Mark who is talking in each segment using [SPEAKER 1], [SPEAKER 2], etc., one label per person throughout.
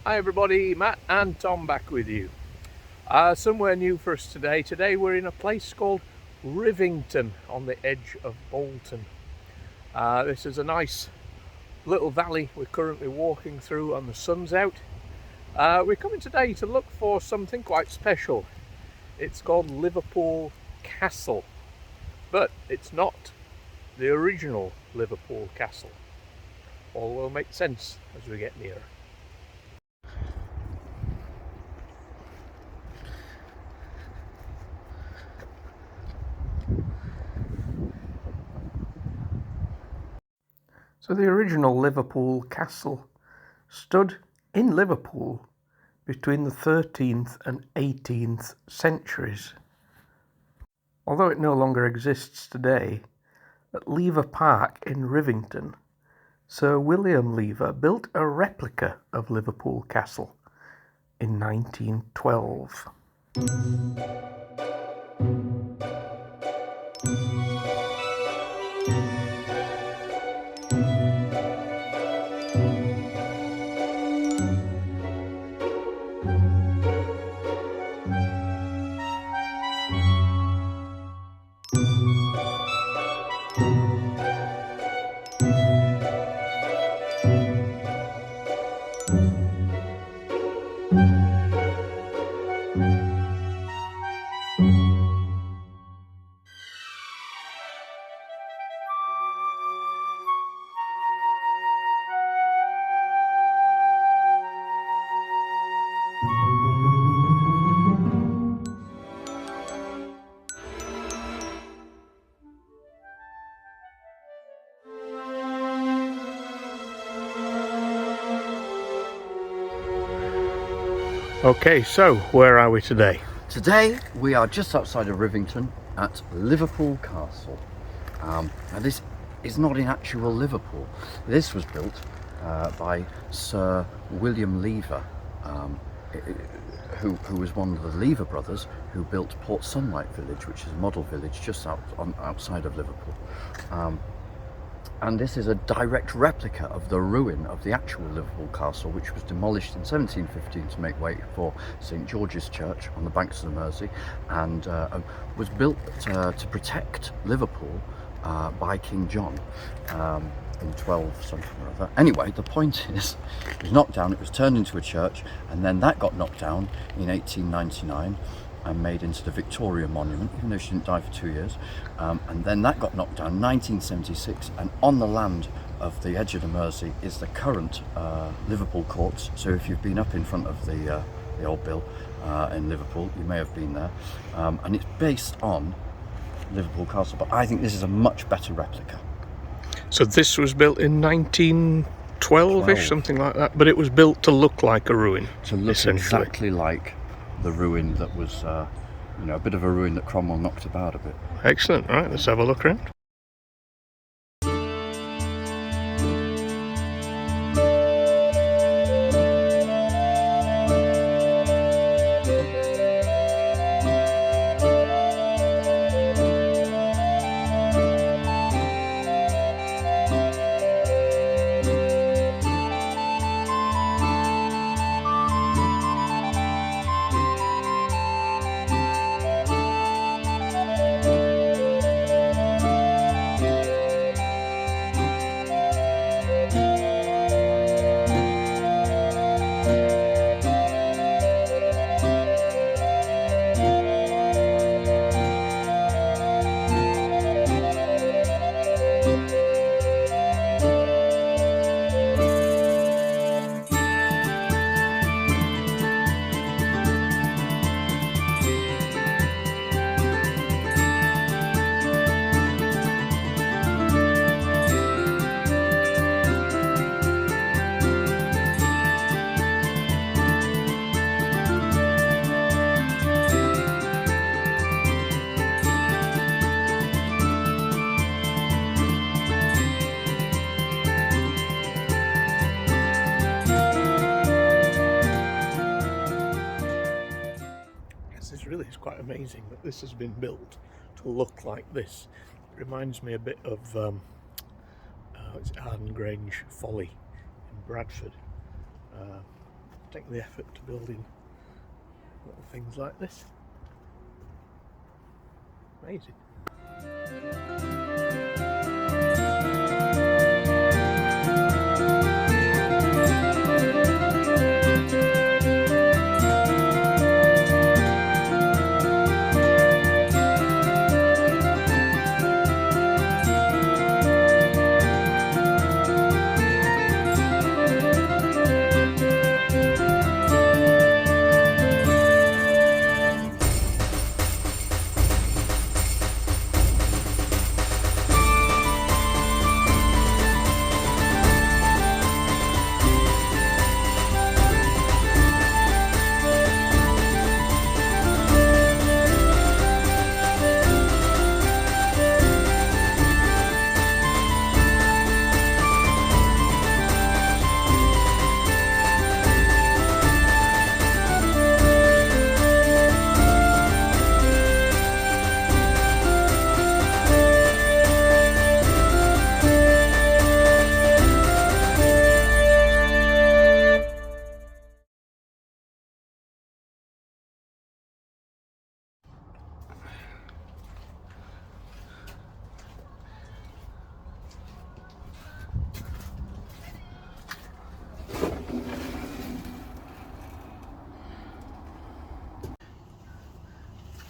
[SPEAKER 1] Hi everybody, Matt and Tom back with you. Somewhere new for us today. Today we're in a place called Rivington on the edge of Bolton. This is a nice little valley we're currently walking through and the sun's out. We're coming today to look for something quite special. It's called Liverpool Castle, but it's not the original Liverpool Castle. All will make sense as we get nearer. So the original Liverpool Castle stood in Liverpool between the 13th and 18th centuries. Although it no longer exists today, at Lever Park in Rivington, Sir William Lever built a replica of Liverpool Castle in 1912. Okay, so where are we today?
[SPEAKER 2] Today we are just outside of Rivington at Liverpool Castle. Now this is not in actual Liverpool. This was built by Sir William Lever, who was one of the Lever brothers who built Port Sunlight Village, which is a model village just outside of Liverpool. And this is a direct replica of the ruin of the actual Liverpool Castle, which was demolished in 1715 to make way for St George's Church on the banks of the Mersey, and was built to protect Liverpool by King John in 12 something or other. Anyway, the point is, it was knocked down, it was turned into a church, and then that got knocked down in 1899 and made into the Victoria Monument, even though she didn't die for 2 years. And then that got knocked down in 1976, and on the land of the edge of the Mersey is the current Liverpool Courts. So if you've been up in front of the old Bill in Liverpool, you may have been there. And it's based on Liverpool Castle, but I think this is a much better replica.
[SPEAKER 1] So this was built in 1912-ish, something like that, but it was built to look like a ruin.
[SPEAKER 2] To look exactly like the ruin that was, a bit of a ruin that Cromwell knocked about a bit.
[SPEAKER 1] Excellent. Right, let's have a look around. Really is quite amazing that this has been built to look like this. It reminds me a bit of it's Arden Grange Folly in Bradford. take the effort to build in little things like this. Amazing.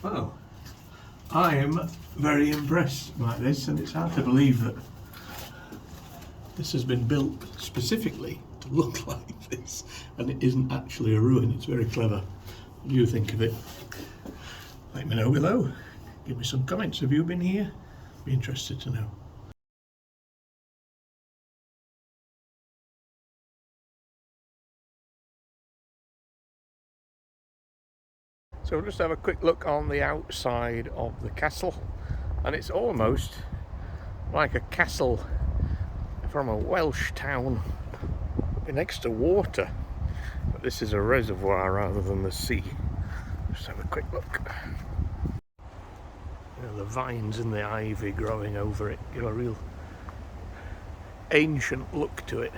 [SPEAKER 1] Well, I am very impressed by this, and it's hard to believe that this has been built specifically to look like this, and it isn't actually a ruin. It's very clever. What do you think of it? Let me know below. Give me some comments. Have you been here? Be interested to know. So we'll just have a quick look on the outside of the castle, and it's almost like a castle from a Welsh town next to water, but this is a reservoir rather than the sea. Just have a quick look. You know, the vines and the ivy growing over it give a real ancient look to it.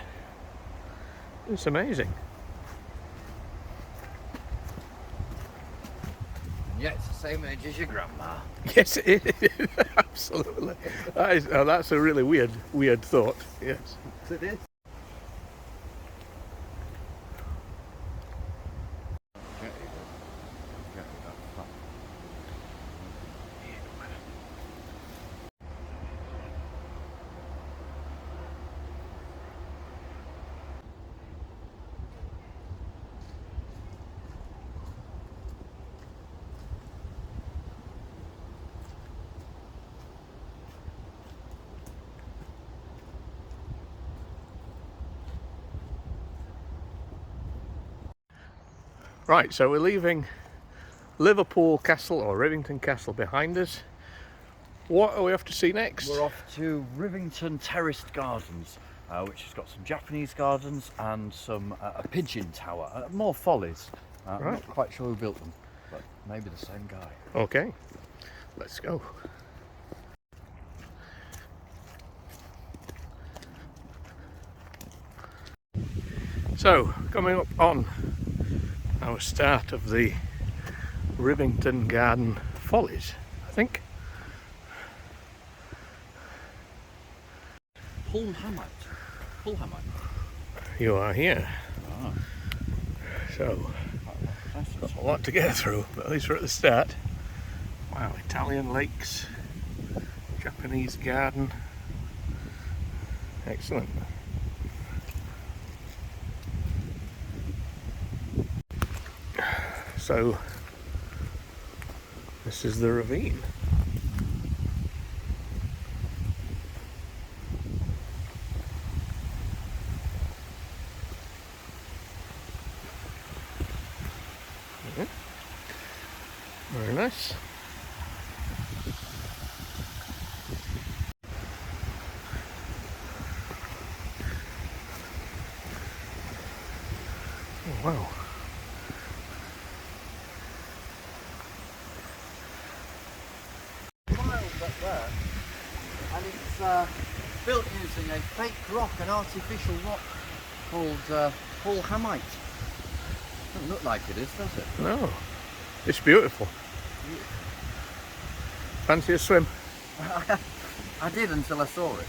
[SPEAKER 1] It's amazing.
[SPEAKER 2] Yeah, it's the same age as your grandma.
[SPEAKER 1] Yes, it is. Absolutely. That's a really weird thought. Yes.
[SPEAKER 2] It is.
[SPEAKER 1] Right, so we're leaving Liverpool Castle or Rivington Castle behind us. What are we off to see next?
[SPEAKER 2] We're off to Rivington Terraced Gardens, which has got some Japanese gardens and some a pigeon tower, more follies. I'm
[SPEAKER 1] Right.
[SPEAKER 2] not quite sure who built them, but maybe the same guy.
[SPEAKER 1] Okay, let's go. So, coming up on our start of the Rivington Garden Follies, I think.
[SPEAKER 2] Pulhamite.
[SPEAKER 1] You are here.
[SPEAKER 2] Ah.
[SPEAKER 1] So, got a lot to get through, but at least we're at the start. Wow, Italian lakes, Japanese garden. Excellent. So, this is the ravine. Very nice. Oh, wow.
[SPEAKER 2] Miles up there, and it's built using a fake rock, an artificial rock called Pulhamite. Doesn't look like it is, does it?
[SPEAKER 1] No, it's beautiful. Fancy a swim?
[SPEAKER 2] I did until I saw it.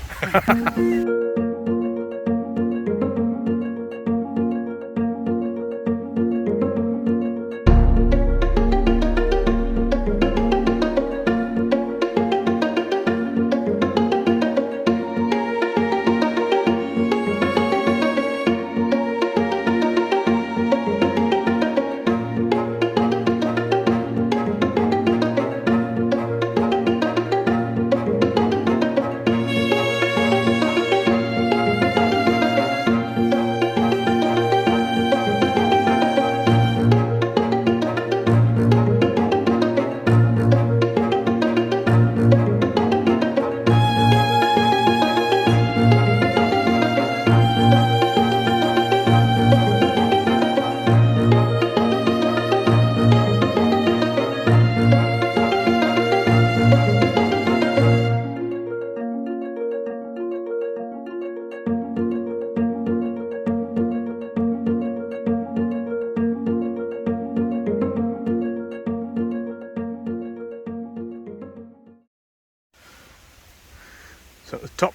[SPEAKER 1] So at the top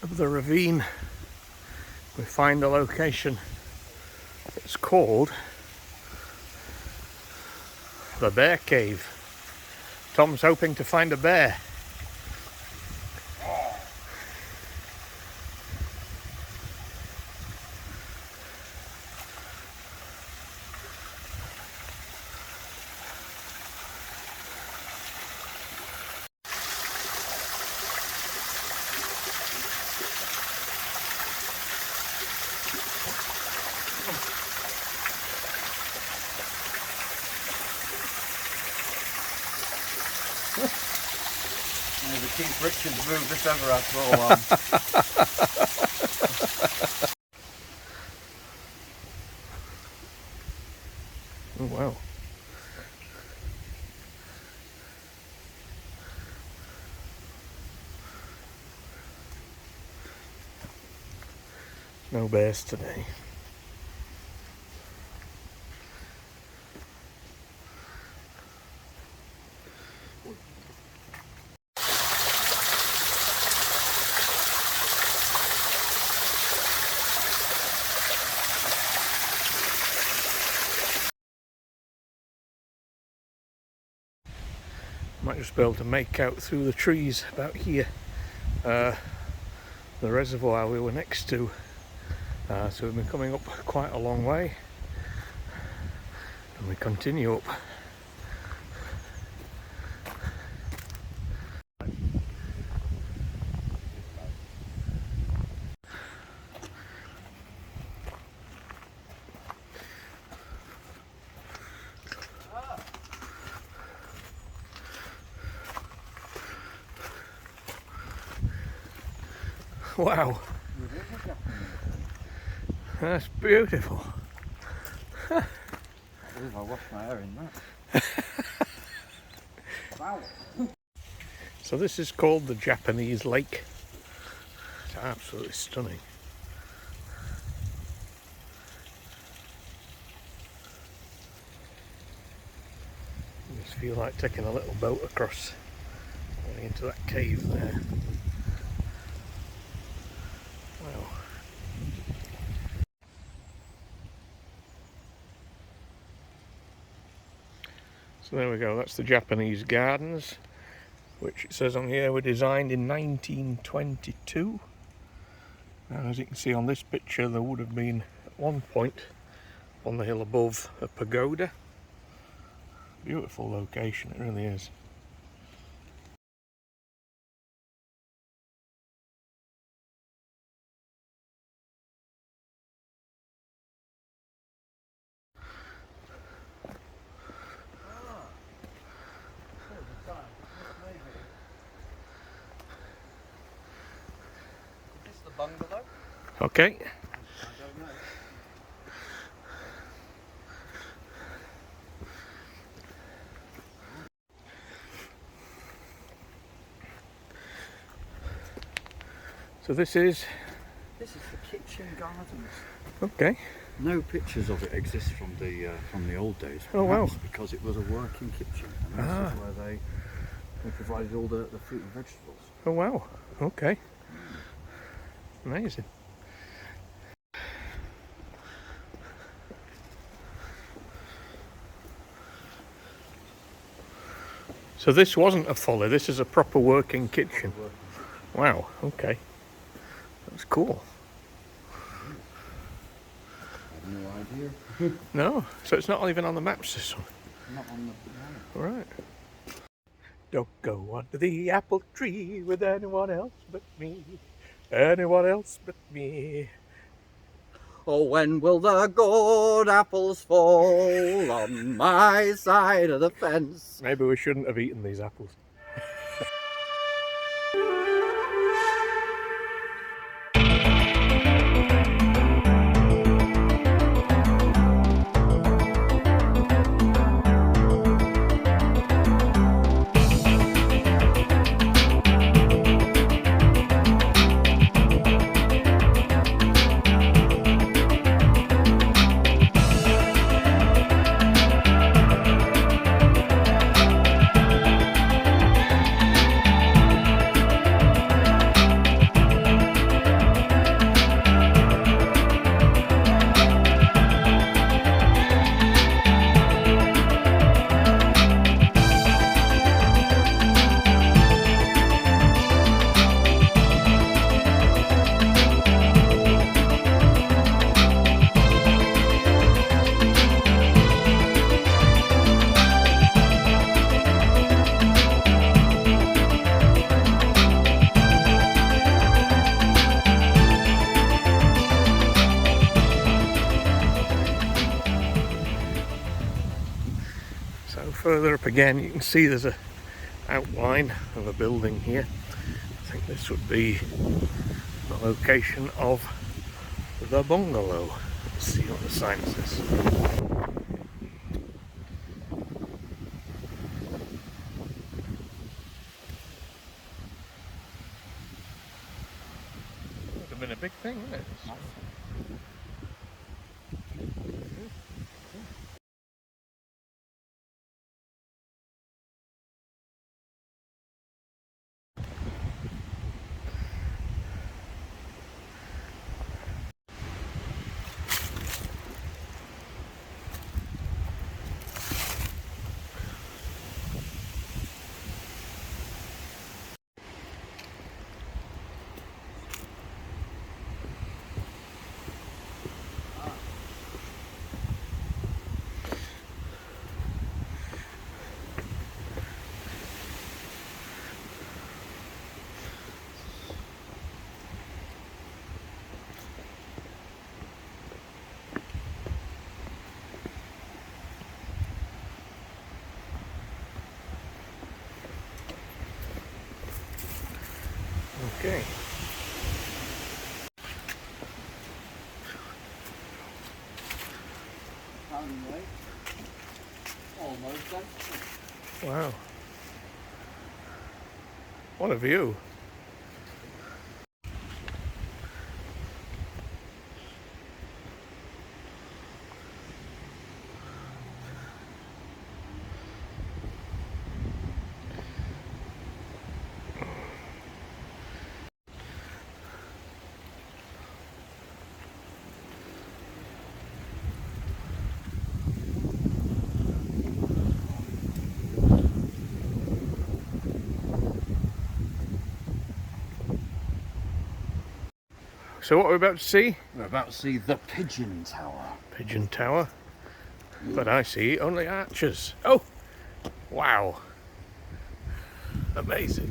[SPEAKER 1] of the ravine we find a location that's called the Bear Cave. Tom's hoping to find a bear.
[SPEAKER 2] The Keith Richards moved this over after all.
[SPEAKER 1] Oh wow. No bears today. Might just be able to make out through the trees about here the reservoir we were next to. So we've been coming up quite a long way and we continue up. Wow, that's beautiful.
[SPEAKER 2] I believe I washed my hair in that. Wow.
[SPEAKER 1] So this is called the Japanese Lake. It's absolutely stunning. I just feel like taking a little boat across going into that cave there. Wow. So there we go, that's the Japanese Gardens, which it says on here were designed in 1922. And as you can see on this picture, there would have been at one point on the hill above a pagoda. Beautiful location, it really is.
[SPEAKER 2] Is this the bungalow?
[SPEAKER 1] Okay.
[SPEAKER 2] I don't know.
[SPEAKER 1] So this is
[SPEAKER 2] This is the kitchen gardens.
[SPEAKER 1] okay.
[SPEAKER 2] No pictures of it exist from the old days.
[SPEAKER 1] Oh wow!
[SPEAKER 2] Because it was a working kitchen, and this is where they provided all the fruit and vegetables.
[SPEAKER 1] Oh wow! Okay, amazing. So this wasn't a folly. This is a proper working kitchen. Wow. Okay, that's cool.
[SPEAKER 2] No idea.
[SPEAKER 1] No, so it's not even on the maps, this one.
[SPEAKER 2] Not on the.
[SPEAKER 1] Right. Don't go under the apple tree with anyone else but me. Anyone else but me.
[SPEAKER 2] Oh, when will the good apples fall on my side of the fence?
[SPEAKER 1] Maybe we shouldn't have eaten these apples. So further up again, you can see there's a outline of a building here. I think this would be the location of the bungalow. Let's see what the sign says. Would have been a big thing, wouldn't it? Okay. Wow. What a view. So what are we about to see?
[SPEAKER 2] We're about to see the Pigeon Tower.
[SPEAKER 1] Pigeon Tower. But I see only arches. Oh! Wow. Amazing.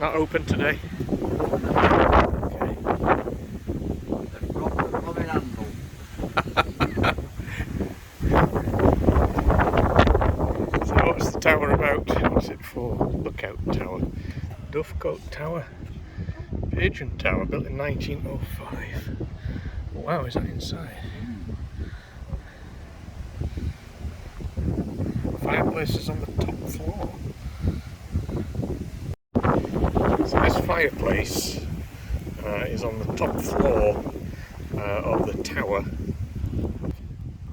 [SPEAKER 1] Not open today. So what's the tower about? What's it for? Lookout Tower. Dovecote Tower. Pigeon Tower, built in 1905. Wow, is that inside? fireplace is on the top floor. So this fireplace is on the top floor of the tower.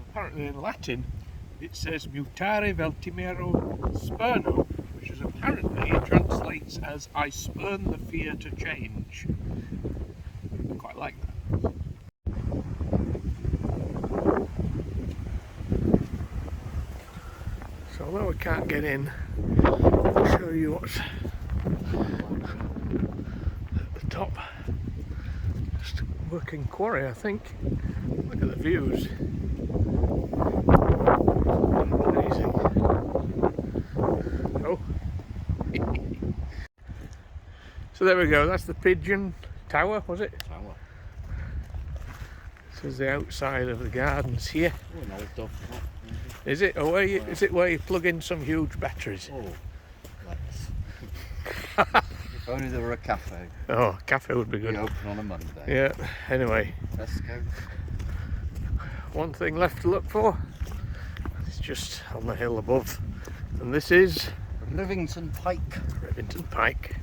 [SPEAKER 1] Apparently in Latin it says mutare vel timero spurno, which is apparently translates as I spurn the fear to change. I quite like that. So although we can't get in, I'll show you what's at the top. Just a working quarry, I think. Look at the views. Amazing. Oh. So there we go, that's the Pigeon Tower, was it?
[SPEAKER 2] Tower.
[SPEAKER 1] This is the outside of the gardens here.
[SPEAKER 2] Oh, an old dog.
[SPEAKER 1] Is it? Or where you, is it where you plug in some huge batteries?
[SPEAKER 2] Oh, let's. If only there were a cafe.
[SPEAKER 1] Oh, a cafe would be good.
[SPEAKER 2] We open on a Monday.
[SPEAKER 1] Yeah, anyway.
[SPEAKER 2] Let's go.
[SPEAKER 1] One thing left to look for. It's just on the hill above. And this is
[SPEAKER 2] Rivington Pike.
[SPEAKER 1] Rivington Pike.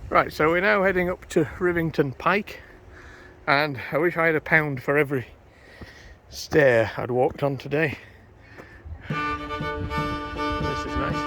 [SPEAKER 1] Right, so we're now heading up to Rivington Pike. And I wish I had £1 for every stair I'd walked on today. This is nice.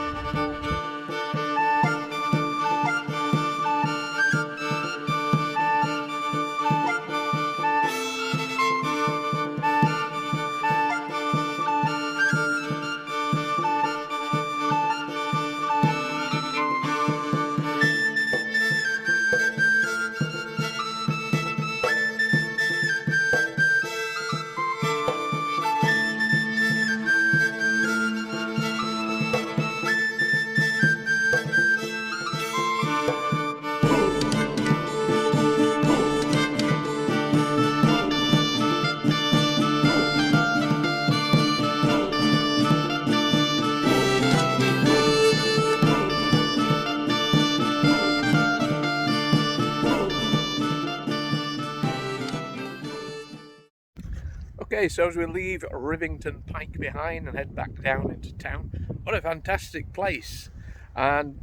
[SPEAKER 1] Okay, so as we leave Rivington Pike behind and head back down into town, what a fantastic place. And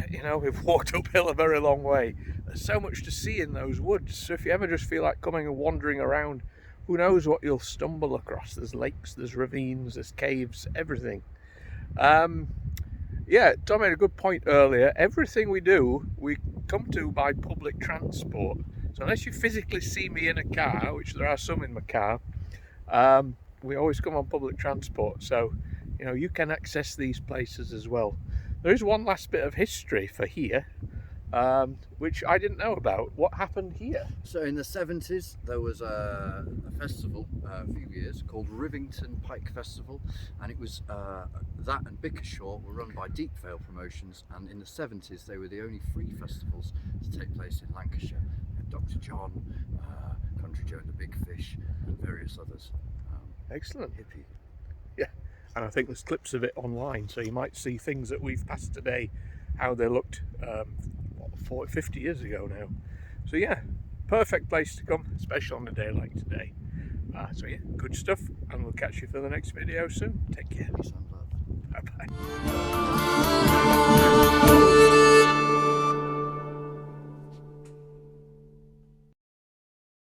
[SPEAKER 1] you know, we've walked uphill a very long way. There's so much to see in those woods, so if you ever just feel like coming and wandering around, who knows what you'll stumble across. There's lakes, there's ravines, there's caves, everything. Yeah, Tom made a good point earlier. Everything we do, we come to by public transport. So unless you physically see me in a car, which there are some in my car, we always come on public transport, so you know you can access these places as well. There is one last bit of history for here, which I didn't know about. What happened here?
[SPEAKER 2] So in the 70s there was a festival a few years called Rivington Pike Festival, and it was that and Bickershaw were run by Deepvale Promotions, and in the 70s they were the only free festivals to take place in Lancashire. Dr. John, Country Joe and the Big Fish, and various others.
[SPEAKER 1] Excellent.
[SPEAKER 2] Hippie.
[SPEAKER 1] Yeah, and I think there's clips of it online, so you might see things that we've passed today, how they looked 40, 50 years ago now. So yeah, perfect place to come, especially on a day like today. So yeah, good stuff, and we'll catch you for the next video soon. Take care.
[SPEAKER 2] Peace and love.
[SPEAKER 1] Bye bye.